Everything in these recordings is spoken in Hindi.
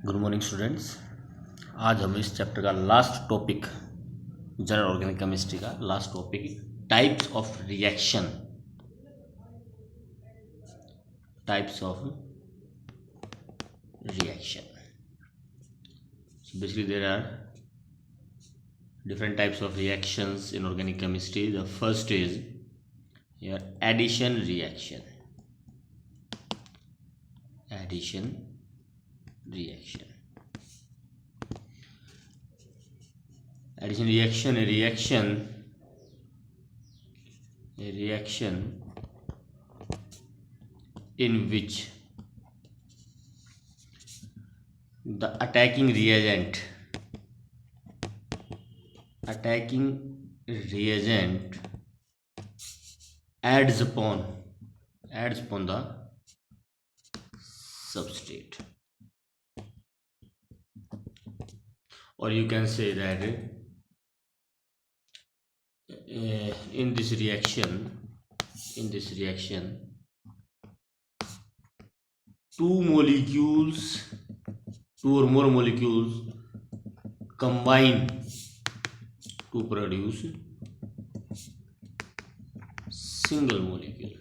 Good morning students. आज हम इस चैप्टर का last topic, general organic chemistry का last topic, types of reaction. Types of reaction. So basically there are different types of reactions in organic chemistry. The first is your addition reaction. Addition reaction. Addition reaction, a reaction in which the attacking reagent adds upon the substrate, or you can say that in this reaction two or more molecules combine to produce single molecule.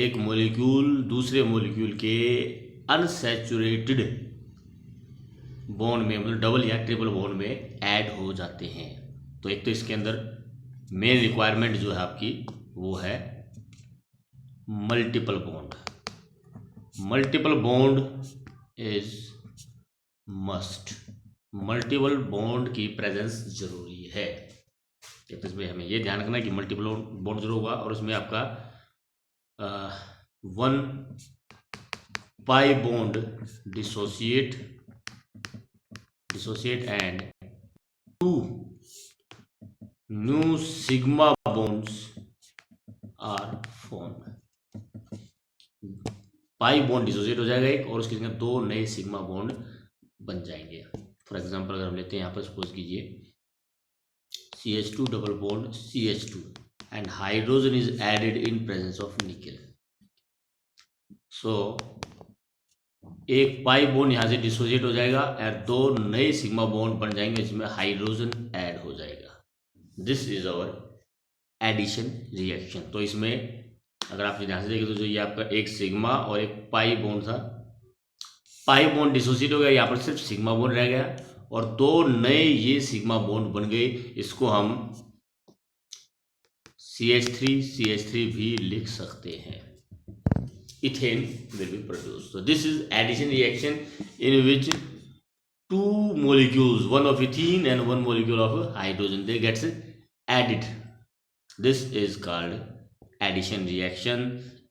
एक मोलिक्यूल दूसरे मोलिक्यूल के अनसैचुरेटेड बॉन्ड में, मतलब डबल या ट्रिपल बॉन्ड में ऐड हो जाते हैं। तो एक तो इसके अंदर मेन रिक्वायरमेंट जो है आपकी वो है multiple bond. Multiple bond is must. Multiple bond की प्रेजेंस जरूरी है। एक तो इसमें हमें ये ध्यान रखना है कि मल्टीपल बॉन्ड जरूर होगा, और उसमें आपका 1 pi bond dissociate and 2 new sigma bonds are formed. Pi bond dissociate हो जाएगा एक, और उसके जगह 2 नए सिग्मा बॉन्ड बन जाएंगे। फॉर एग्जांपल अगर हम लेते हैं यहाँ पर, सपोज कीजिए CH2 double bond CH2 and hydrogen is added in presence of nickel. So एक पाई बॉन्ड यहाँ से डिसोसिएट हो जाएगा और 2 नए सिग्मा बॉन्ड बन जाएंगे, जिसमें हाइड्रोजन ऐड हो जाएगा। This is our addition reaction. तो इसमें अगर आप ध्यान से देखें तो जो ये आपका एक सिग्मा और एक पाई बॉन्ड था, पाई बॉन्ड डिसोसिएट हो गया, यहाँ पर सिर्फ सिग्मा बॉन्ड रह गया और 2 नए ये सिग्मा बॉन्ड बन गए। इसको हम CH3 भी लिख सकते हैं। Ethane will be produced. So this is addition reaction in which 2 molecules, one of ethene and 1 molecule of hydrogen, they gets added. This is called addition reaction.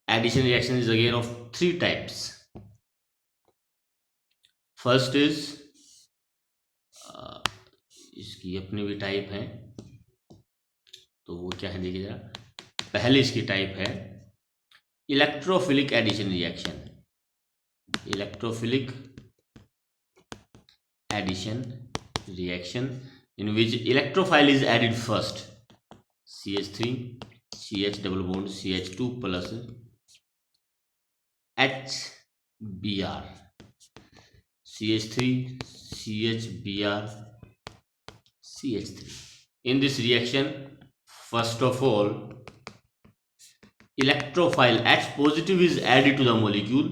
Addition reaction is again of 3 types. First is इसकी अपनी भी टाइप है, तो वो क्या है देखिए जरा। पहले इसकी टाइप है electrophilic addition reaction. Electrophilic addition reaction in which electrophile is added first, CH3 CH double bond CH2 plus HBr, CH3 CHBr CH3. In this reaction, first of all, electrophile H positive is added to the molecule.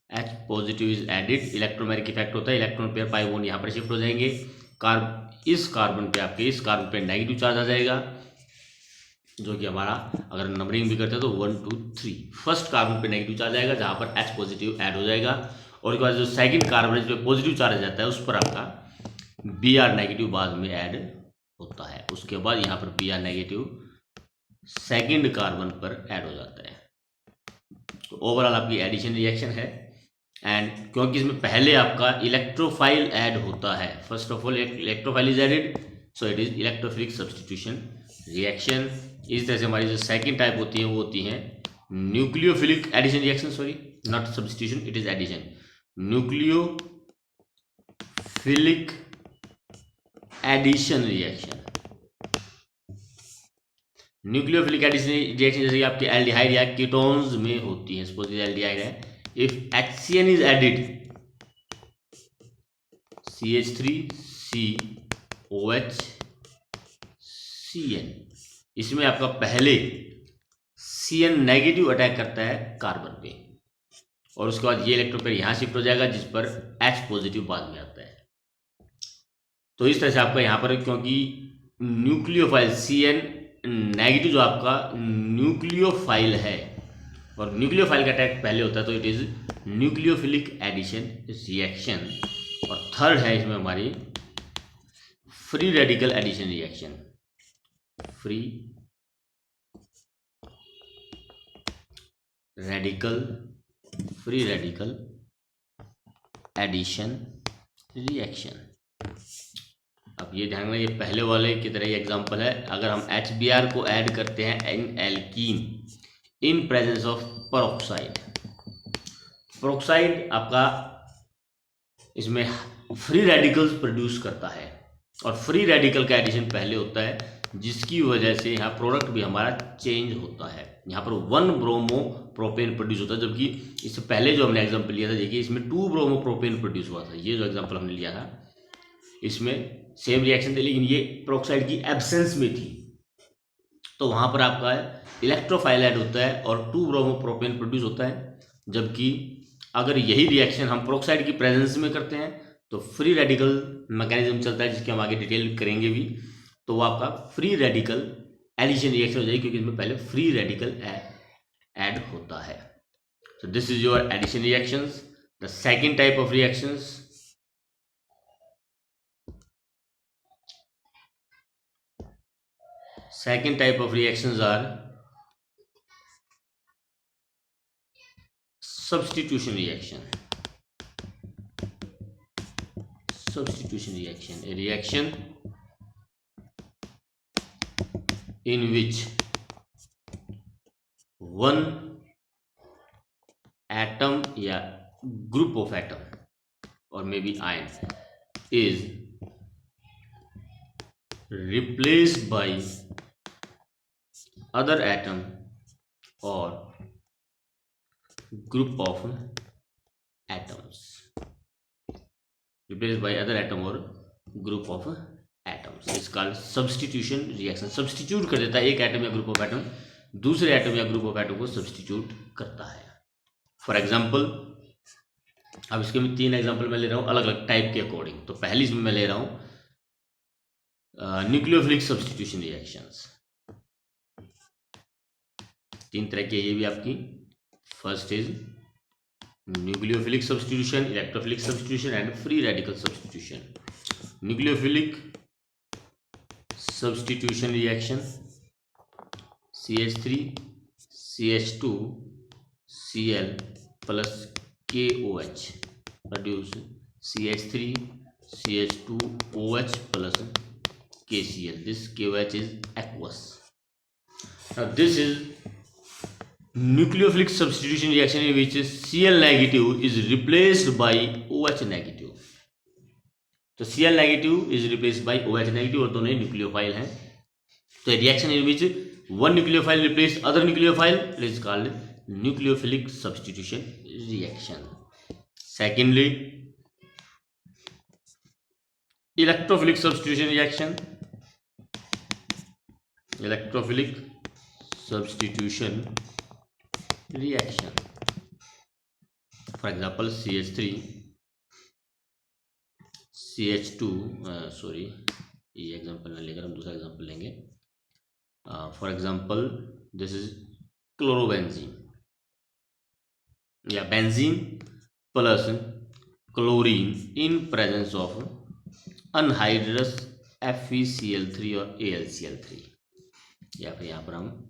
H positive is added. Electromagnetic effect होता है, इलेक्ट्रॉन पेयर पाई बॉन्ड यहाँ पर शिफ्ट हो जाएंगे। इस कार्बन पे आपके इस कार्बन पे नेगेटिव चार्ज आ जाएगा, जो कि हमारा अगर नंबरिंग भी करते हैं तो 1 2 3 फर्स्ट कार्बन पे नेगेटिव चार्ज आएगा, जहाँ पर H पॉजिटिव ऐड हो जाएगा। और उसके बाद जो सेकंड कार्बन है, जो पॉजिटिव चार्ज आ जाता है, उस पर आपका Br नेगेटिव बाद में ऐड होता है। उसके बाद यहाँ पर Br नेगेटिव सेकंड कार्बन पर ऐड हो जाता है। तो ओवरऑल आपकी एडिशन रिएक्शन है। एंड क्योंकि इसमें पहले आपका इलेक्ट्रोफाइल ऐड होता है, first of all electrophile is added, so it is electrophilic substitution reaction. इस तरह से हमारी जो सेकंड टाइप होती है वो होती है nucleophilic addition reaction, sorry not substitution, it is addition. Nucleophilic addition reaction. Nucleophilic addition reaction जैसे कि आपके एल्डिहाइड या कीटोन्स में होती है। सपोज एल्डिहाइड है, if HCN is added, CH3COH CN, इसमें आपका पहले CN नेगेटिव अटैक करता है कार्बन पे, और उसके बाद ये इलेक्ट्रॉन पेयर यहाँ शिफ्ट हो जाएगा जिस पर H पॉजिटिव बाद में आता है। तो इस तरह से आपका यहाँ पर, क्योंकि न्यूक्लियोफाइल CN नेगेटिव जो आपका न्यूक्लियोफाइल है और न्यूक्लियोफाइल का अटैक पहले होता है, तो it is nucleophilic addition reaction. और थर्ड है इसमें हमारी free radical addition reaction, free radical addition reaction. अब ये ध्यान रखना, ये पहले वाले की तरह ही एग्जांपल है। अगर हम HBr को ऐड करते हैं in alkene in presence of peroxide, peroxide आपका इसमें फ्री रेडिकल्स प्रोड्यूस करता है, और फ्री रेडिकल का एडिशन पहले होता है, जिसकी वजह से यहाँ प्रोडक्ट भी हमारा चेंज होता है। यहाँ पर 1 ब्रोमो प्रोपेन प्रोड्यूस होता है, जबकि इससे पहले जो हमने एग्जांपल लिया था, देखिए इसमें 2 ब्रोमो प्रोपेन प्रोड्यूस हुआ था। ये जो एग्जांपल हमने लिया था इसमें सेम रिएक्शन थी, लेकिन ये पेरोक्साइड की एब्सेंस में थी, तो वहाँ पर आपका इलेक्ट्रोफाइल ऐड होता है और 2 ब्रोमो प्रोपेन प्रोड्यूस होता है। जबकि अगर यही रिएक्शन हम पेरोक्साइड की प्रेजेंस में करते हैं तो फ्री रेडिकल मैकेनिज्म चलता है, जिसके हम आगे डिटेल करेंगे भी। तो वो आपका फ्री रेडिकल एडिशन रिएक्शन हो जाएगी, क्योंकि इसमें पहले फ्री रेडिकल ऐड होता है। So this is your addition reactions. The second type of reactions, are substitution reaction. Substitution reaction, a reaction in which one atom या group of atom or maybe ion is replaced by other atom or group of atoms, replaced by other atom or group of atoms is called substitution reaction. Substitute कर देता है एक एटम या ग्रुप ऑफ एटम दूसरे एटम या ग्रुप ऑफ एटम को सब्सटीट्यूट करता है। फॉर एग्जाम्पल, अब इसके में 3 एग्जाम्पल मैं ले रहा हूँ अलग अलग टाइप के अकॉर्डिंग। तो पहली इसमें मैं ले रहा हूँ न्यूक्लियोफिलिक सब्सटीट्यूशन रिएक्शंस। 3 तरह की ये भी आपकी। First is nucleophilic substitution, electrophilic substitution and free radical substitution. Nucleophilic substitution reaction, CH3 CH2 Cl plus KOH produce CH3 CH2 OH plus KCl. This KOH is aqueous. Now this is nucleophilic substitution reaction in which Cl negative is replaced by OH negative. तो Cl negative is replaced by OH negative और दोनों न्यूक्लियोफाइल हैं। तो reaction in which one nucleophile replaces other nucleophile, it is called nucleophilic substitution reaction. Secondly, electrophilic substitution reaction. Electrophilic substitution reaction. For example, CH3 CH2 sorry ये एग्जांपल ना लेकर हम दूसरा एग्जांपल लेंगे। For example this is chlorobenzene या benzene plus chlorine in presence of anhydrous FeCl3 और AlCl3, या फिर यहाँ पर हम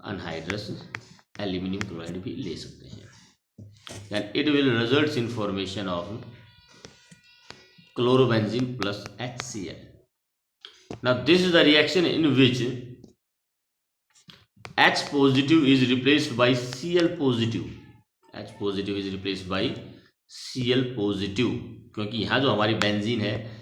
अनहाइड्रस एल्यूमिनियम क्लोराइड भी ले सकते हैं। then it will results in formation of chlorobenzene plus HCl. Now this is the reaction in which H positive is replaced by Cl positive. H positive is replaced by Cl positive, क्योंकि यहाँ जो हमारी बेंजीन है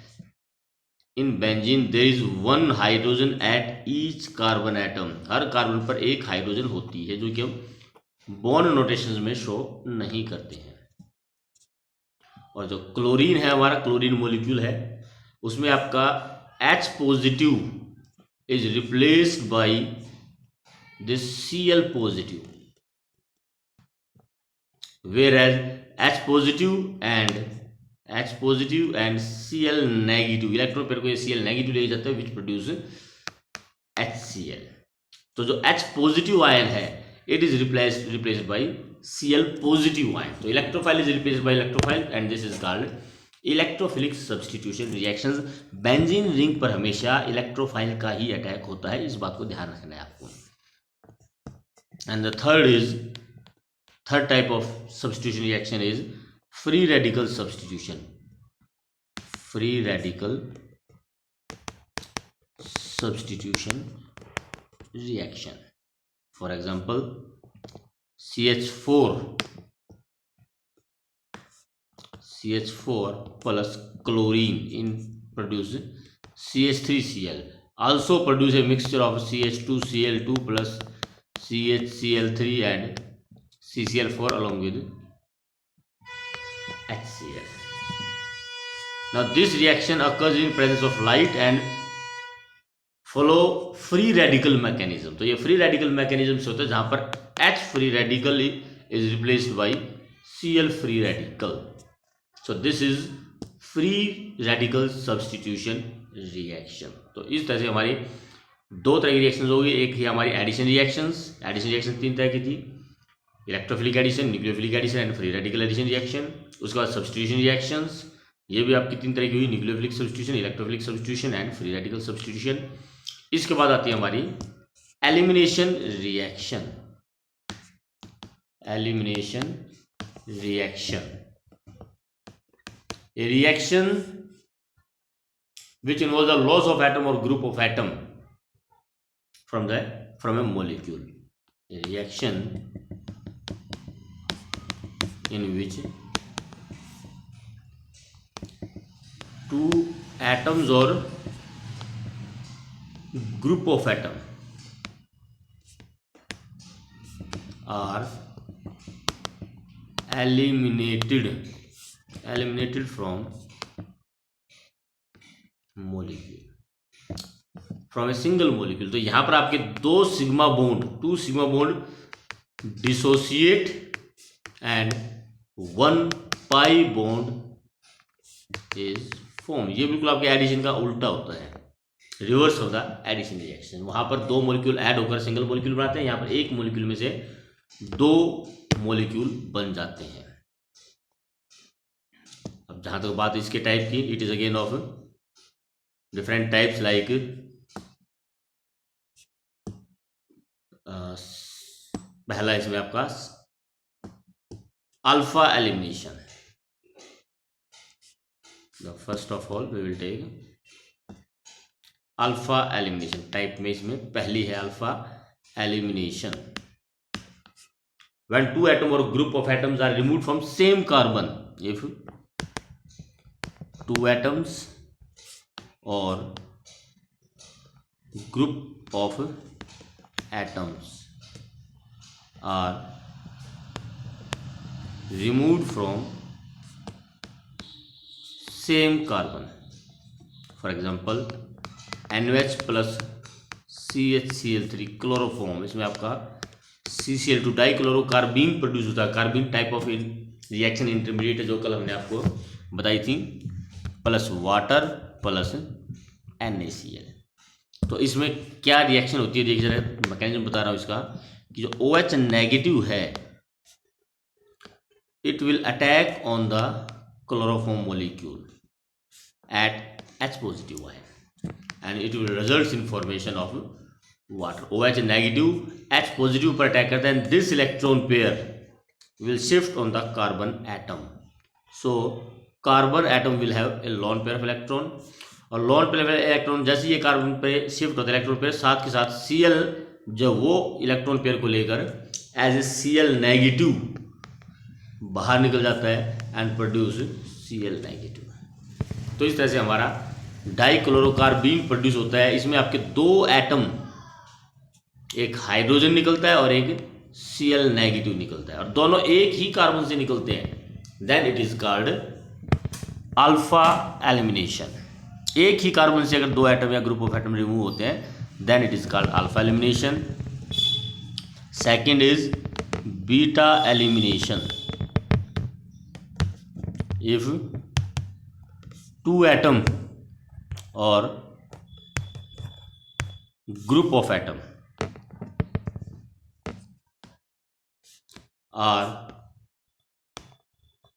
in benzene there is one hydrogen at each carbon atom, हर कार्बन पर एक हाइड्रोजन होती है, जो कि हम बॉन्ड नोटेशंस में शो नहीं करते हैं। और जो क्लोरीन है हमारा, क्लोरीन मॉलिक्यूल है, उसमें आपका H positive is replaced by this Cl positive, whereas H positive and Cl negative, electron pair को ये Cl नेगेटिव ले जाता है, विच प्रोड्यूस HCl। तो जो H पॉजिटिव आयन है it is replaced by Cl positive ion. तो electrophile is replaced by electrophile and this is called electrophilic substitution reactions. Benzene ring पर हमेशा इलेक्ट्रोफाइल का ही अटैक होता है, इस बात को ध्यान रखना है आपको। And the third type of substitution reaction is free radical substitution. Free radical substitution reaction. For example, CH4 plus chlorine in produce CH3Cl. Also produce a mixture of CH2Cl2 plus CHCl3 and CCl4 along with HCl. Now this reaction occurs in presence of light and follow free radical mechanism. तो ये free radical mechanism से होता है जहाँ पर H free radical is replaced by Cl free radical. So this is free radical substitution reaction. तो इस तरह से हमारी दो तरह की रिएक्शंस होगी। एक ही हमारी एडिशन रिएक्शंस, एडिशन रिएक्शन तीन तरह की थी, electrophilic addition, nucleophilic addition and free radical addition reaction. उसके बाद सब्स्टिट्यूशन रिएक्शंस, ये भी आपकी तीन तरह की हुई, nucleophilic substitution, electrophilic substitution and free radical substitution. इसके बाद आती है हमारी elimination reaction. Elimination reaction, a reaction which involves the loss of atom or group of atom from a molecule. A reaction in which two atoms or group of atom are eliminated from molecule, from a single molecule। तो यहां पर आपके two sigma bond dissociate and one pi bond is form. ये बिल्कुल आपके एडिशन का उल्टा होता है, reverse of the addition reaction. वहां पर दो मॉलिक्यूल ऐड होकर सिंगल मॉलिक्यूल बनाते हैं, यहां पर एक मॉलिक्यूल में से दो मॉलिक्यूल बन जाते हैं। अब जहां तक बात इसके टाइप की, it is again of different types like पहला इसमें आपका alpha elimination. First of all we will take alpha elimination type में। इसमें पहली है alpha elimination, when two atom or group of atoms are removed from same carbon. If two atoms or group of atoms are removed from same carbon, for example NH plus CHCl3 chloroform, इसमें आपका CCl2 डाइक्लोरोकार्बीन प्रोड्यूस होता है। Carbene type of reaction intermediate है, जो कल हमने आपको बताई थी, प्लस वाटर प्लस NaCl। तो इसमें क्या रिएक्शन होती है, देखिए जरा मैकेनिज्म बता रहा हूँ इसका, कि जो OH नेगेटिव है it will attack on the chloroform molecule eight H positive ion and it will result in formation of water. OH negative H positive पर अटैक करता है and this electron pair will shift on the carbon atom. So carbon atom will have a lone pair of electron, और लोन पेयर ऑफ इलेक्ट्रॉन जैसे ये कार्बन पे शिफ्ट होता है इलेक्ट्रॉन पेयर, साथ के साथ Cl जब वो इलेक्ट्रॉन पेयर को लेकर एज ए Cl नेगेटिव बाहर निकल जाता है एंड प्रोड्यूस Cl नेगेटिव। तो इस तरह से हमारा डाइक्लोरोकार्बीन प्रोड्यूस होता है। इसमें आपके दो एटम, एक हाइड्रोजन निकलता है और एक Cl नेगेटिव निकलता है, और दोनों एक ही कार्बन से निकलते हैं। Then it is called alpha elimination. एक ही कार्बन से अगर दो एटम या ग्रुप ऑफ एटम रिमूव होते हैं then it is called alpha elimination. Second is beta elimination. If two atom और group of atom are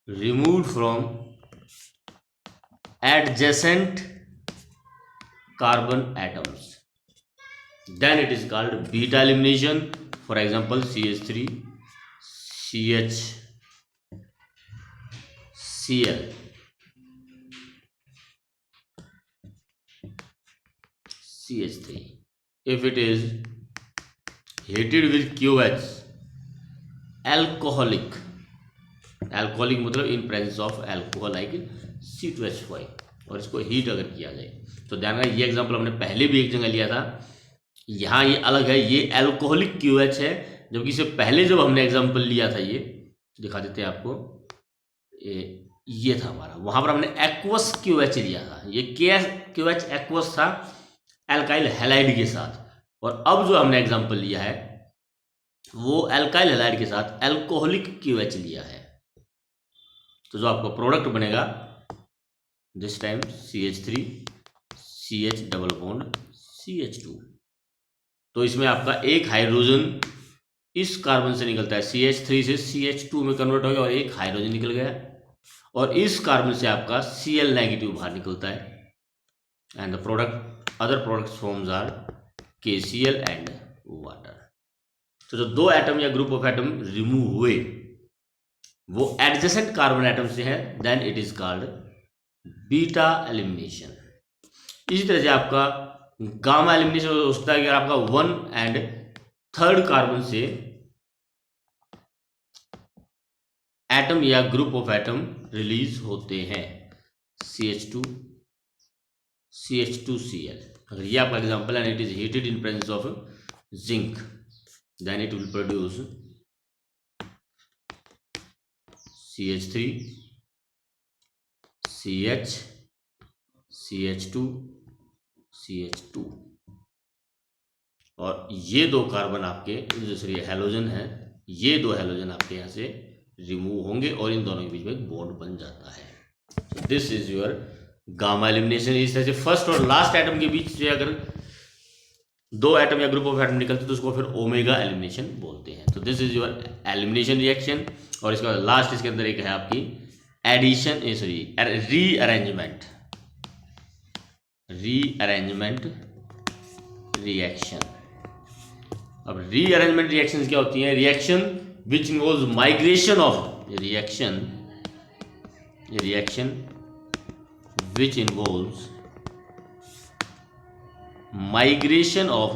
removed from adjacent carbon atoms, then it is called beta elimination. For example, CH3 CHCl, CH3, if it is heated with QH, alcoholic मतलब इन presence of alcohol like C2H5, और इसको हीट अगर किया जाए तो ध्यान रखना, ये एग्जांपल हमने पहले भी एक जगह लिया था। यहाँ ये अलग है, ये अल्कोहलिक QH है, जबकि इससे पहले जब हमने एग्जांपल लिया था, ये दिखा देते हैं आपको, ये था हमारा, वहाँ पर हमने एक्वस QH लिया था। ये QH एक्वस था एल्काइल हैलाइड के साथ, और अब जो हमने एग्जांपल लिया है वो एल्काइल हैलाइड के साथ अल्कोहलिक QH लिया है। तो जो आपका प्रोडक्ट बनेगा this time CH3 CH double bond CH2। तो इसमें आपका एक हाइड्रोजन इस कार्बन से निकलता है, CH3 से CH2 में कन्वर्ट हो गया और एक हाइड्रोजन निकल गया, और इस कार्बन से आपका Cl नेगेटिव बाहर निकलता है, and the product other products forms are KCl and water. तो जो दो एटम या ग्रुप ऑफ एटम रिमूव हुए वो एडजेसेंट कार्बन एटम से है, then it is called beta elimination. इसी तरह से आपका गामा एलिमिनेशन हो सकता है कि आपका 1 एंड 3rd कार्बन से एटम या ग्रुप ऑफ एटम रिलीज होते हैं, CH2 CH2Cl। अगर ये आपका एग्जांपल है, and it is heated in presence of zinc, then it will produce CH3 CH CH2 CH2, और ये दो कार्बन आपके दूसरी हैलोजन है, ये दो हैलोजन आपके यहाँ से रिमूव होंगे और इन दोनों के बीच में एक बॉन्ड बन जाता है। This is your gamma elimination. इस तरह से फर्स्ट और लास्ट एटम के बीच से अगर दो एटम या ग्रुप ऑफ एटम निकलते तो उसको फिर ओमेगा एलिमिनेशन बोलते हैं। तो this is your elimination reaction. और इसके बाद लास्ट इसके अंदर एक है आपकी एडिशन रीअरेंजमेंट रिएक्शन। अब रीअरेंजमेंट रिएक्शंस क्या होती हैं? Reaction which involves migration of reaction which involves migration of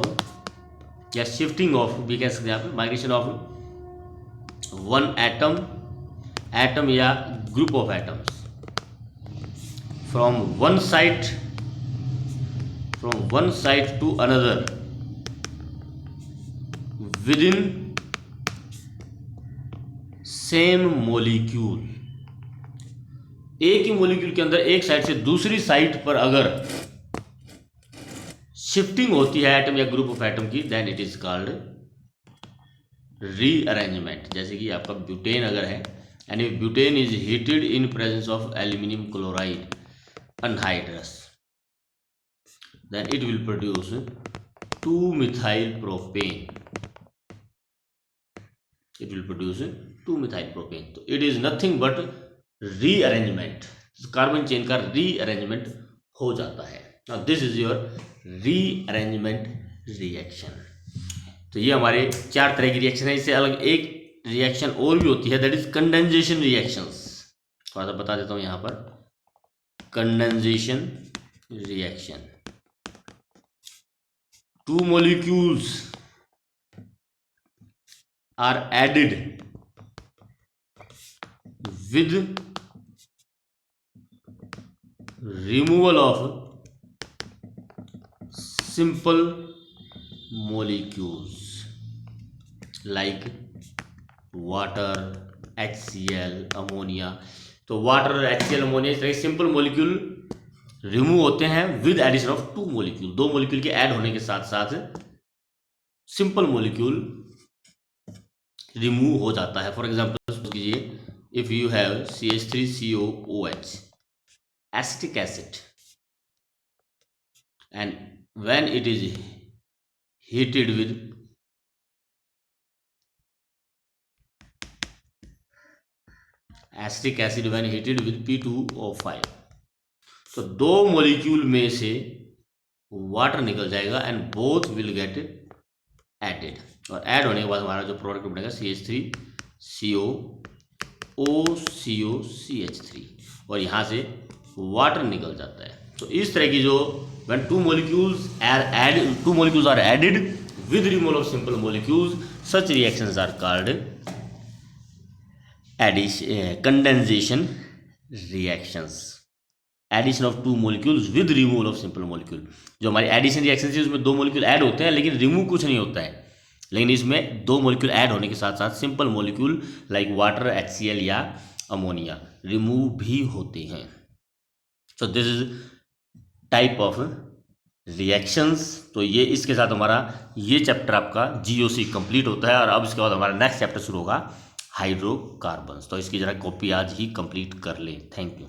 या शिफ्टिंग ऑफ, भी कह सकते हैं आप, माइग्रेशन ऑफ वन एटम या group of atoms from one site to another within same molecule. एक ही मोलिक्यूल के अंदर एक साइड से दूसरी साइट पर अगर शिफ्टिंग होती है एटम या ग्रुप ऑफ एटम की, then it is called rearrangement. जैसे कि आपका ब्यूटेन अगर है, and if butane is heated in presence of aluminium chloride anhydrous, then it will produce 2-methyl propane। तो it is nothing but rearrangement, carbon chain का रीअरेंजमेंट हो जाता है। Now this is your rearrangement reaction. तो ये हमारे 4 तरह की रिएक्शन है। इससे अलग एक रिएक्शन और भी होती है, दैट इज कंडेंसेशन रिएक्शंस। थोड़ा सा बता देता हूं यहां पर, condensation reaction, 2 molecules are added with removal of simple molecules like water, HCl, ammonia. तो वाटर, HCl, अमोनिया इस तरह के सिंपल मॉलिक्यूल रिमूव होते हैं with addition of 2 molecule. 2 molecule के ऐड होने के साथ साथ सिंपल मॉलिक्यूल रिमूव हो जाता है। फॉर एग्जांपल कीजिए, if you have CH3COOH acetic acid and when it is heated with acetic acid when heated with P2O5, तो 2 मॉलिक्यूल में से वाटर निकल जाएगा and both will get added, और ऐड होने के बाद हमारा जो प्रोडक्ट बनेगा CH3COOCH3 और यहाँ से वाटर निकल जाता है। तो इस तरह की जो when two molecules are added with removal of simple molecules, such reactions are called condensation reactions। Addition of 2 molecules with removal of simple molecule। जो हमारी एडिशन रिएक्शन थी उसमें 2 molecule ऐड होते हैं लेकिन रिमूव कुछ नहीं होता है, लेकिन इसमें 2 molecule ऐड होने के साथ साथ simple molecule like water, HCl या अमोनिया रिमूव भी होते हैं। So this is type of reactions. तो ये इसके साथ हमारा ये चैप्टर आपका GOC कंप्लीट होता है, और अब इसके बाद हमारा नेक्स्ट चैप्टर शुरू होगा हाइड्रोकार्बन्स। तो इसकी जरा कॉपी आज ही कंप्लीट कर ले। Thank you.